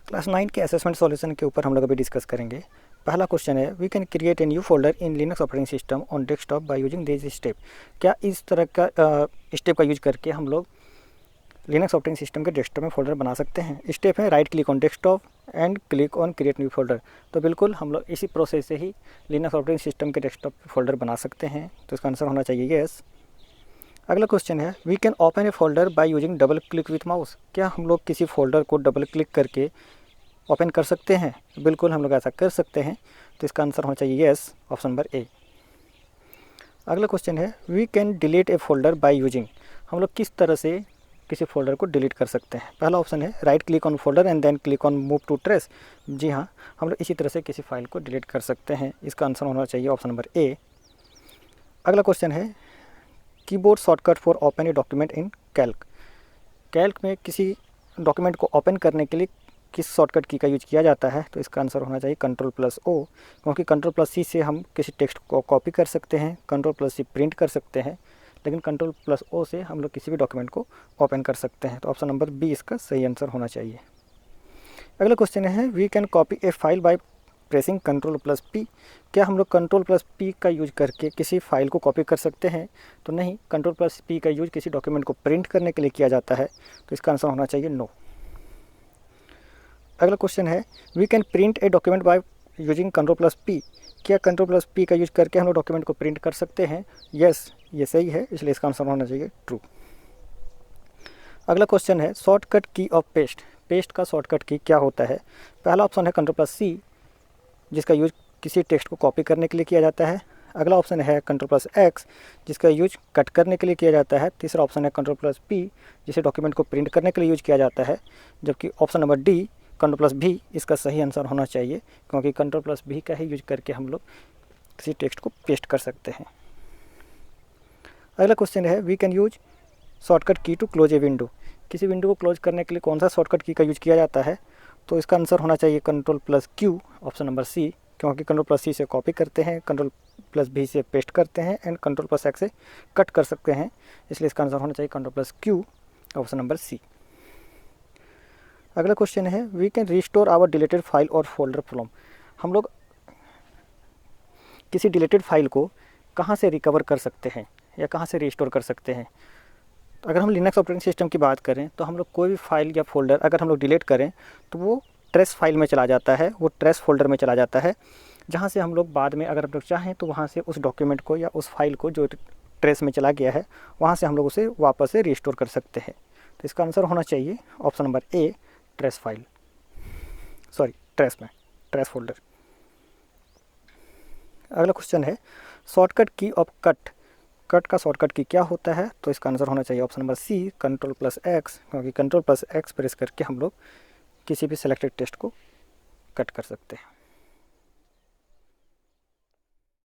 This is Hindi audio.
क्लास 9 के असेसमेंट सॉल्यूशन के ऊपर हम लोग अभी डिस्कस करेंगे। पहला क्वेश्चन है, we can create a new folder in Linux operating system on desktop by using this step. क्या इस तरह का स्टेप का यूज करके हम लोग लिनक्स ऑपरेटिंग सिस्टम के डेस्कटॉप में फोल्डर बना सकते हैं? स्टेप है right click on desktop and click on create new folder. तो बिल्कुल हम लोग इसी प्रोसेस से ही लिनक्स ऑपरेटिंग सिस्टम के डेस्कटॉप फोल्डर बना सकते हैं। तो इसका आंसर होना चाहिए यस। अगला क्वेश्चन है, we can open a folder by using double click with mouse. क्या हम लोग किसी फोल्डर को डबल क्लिक करके ओपन कर सकते हैं? बिल्कुल हम लोग ऐसा कर सकते हैं। तो इसका आंसर होना चाहिए यस, ऑप्शन नंबर ए। अगला क्वेश्चन है, we can delete a folder by using. हम लोग किस तरह से किसी फोल्डर को डिलीट कर सकते हैं? पहला ऑप्शन है right click on folder and then click on move to trash. जी हाँ, हम लोग इसी तरह से किसी फाइल को डिलीट कर सकते हैं। इसका आंसर होना चाहिए ऑप्शन नंबर ए। अगला क्वेश्चन है, keyboard shortcut for open a document in Calc. Calc में किसी डॉक्यूमेंट को ओपन करने के लिए किस शॉर्टकट की का यूज किया जाता है? तो इसका आंसर होना चाहिए कंट्रोल+O, क्योंकि कंट्रोल+C से हम किसी टेक्स्ट को कॉपी कर सकते हैं, कंट्रोल+C प्रिंट कर सकते हैं, लेकिन कंट्रोल+O से हम लोग किसी भी डॉक्यूमेंट को ओपन कर सकते हैं। तो ऑप्शन नंबर बी इसका सही आंसर होना चाहिए। अगला क्वेश्चन है, we can copy a file by pressing कंट्रोल+P। क्या हम लोग कंट्रोल+P का यूज करके किसी फाइल को कॉपी कर सकते हैं? तो नहीं, कंट्रोल+P का यूज किसी डॉक्यूमेंट को प्रिंट करने के लिए किया जाता है। तो इसका आंसर होना चाहिए नो। अगला क्वेश्चन है, we can print a document by using कंट्रोल+P। क्या कंट्रोल+P का यूज करके हम लोग डॉक्यूमेंट को प्रिंट कर सकते हैं? यस, ये सही है, इसलिए इसका आंसर होना चाहिए ट्रू। अगला क्वेश्चन है, शॉर्टकट की ऑफ पेस्ट। पेस्ट का शॉर्टकट की क्या होता है? पहला ऑप्शन है कंट्रोल+C, जिसका यूज किसी टेक्स्ट को कॉपी करने के लिए किया जाता है। अगला ऑप्शन है कंट्रोल+X, जिसका यूज कट करने के लिए किया जाता है। तीसरा ऑप्शन है कंट्रोल+P, जिसे डॉक्यूमेंट को प्रिंट करने के लिए यूज किया जाता है। जबकि ऑप्शन नंबर डी कंट्रोल+V इसका सही आंसर होना चाहिए, क्योंकि कंट्रोल+V का ही यूज करके हम लोग किसी टेक्स्ट को पेस्ट कर सकते हैं। अगला क्वेश्चन है, वी कैन यूज शॉर्टकट की टू क्लोज ए विंडो। किसी विंडो को क्लोज करने के लिए कौन सा शॉर्टकट की का यूज किया जाता है? तो इसका आंसर होना चाहिए कंट्रोल+Q, ऑप्शन नंबर सी, क्योंकि कंट्रोल+C से कॉपी करते हैं, कंट्रोल+V से पेस्ट करते हैं एंड कंट्रोल+X से कट कर सकते हैं। इसलिए इसका आंसर होना चाहिए कंट्रोल+Q, ऑप्शन नंबर सी। अगला क्वेश्चन है, we can restore our deleted file और फोल्डर फ्रॉम। हम लोग किसी डिलीटेड फाइल को कहाँ से रिकवर कर सकते हैं या कहाँ से रिस्टोर कर सकते हैं? तो अगर हम लिनक्स ऑपरेटिंग सिस्टम की बात करें तो हम लोग कोई भी फाइल या फोल्डर अगर हम लोग डिलीट करें तो वो ट्रेस फाइल में चला जाता है, वो ट्रेस फोल्डर में चला जाता है, जहाँ से हम लोग बाद में अगर हम लोग चाहें तो वहाँ से उस डॉक्यूमेंट को या उस फाइल को जो ट्रेस में चला गया है वहाँ से हम लोग उसे वापस से रिस्टोर कर सकते हैं। तो इसका आंसर होना चाहिए option number A, trace file, sorry trace में, ट्रेस फोल्डर। अगला क्वेश्चन है, शॉर्टकट की ऑफ कट। कट का शॉर्टकट की क्या होता है? तो इसका आंसर होना चाहिए ऑप्शन नंबर सी, कंट्रोल+X, क्योंकि कंट्रोल+X प्रेस करके हम लोग किसी भी सिलेक्टेड टेक्स्ट को कट कर सकते हैं।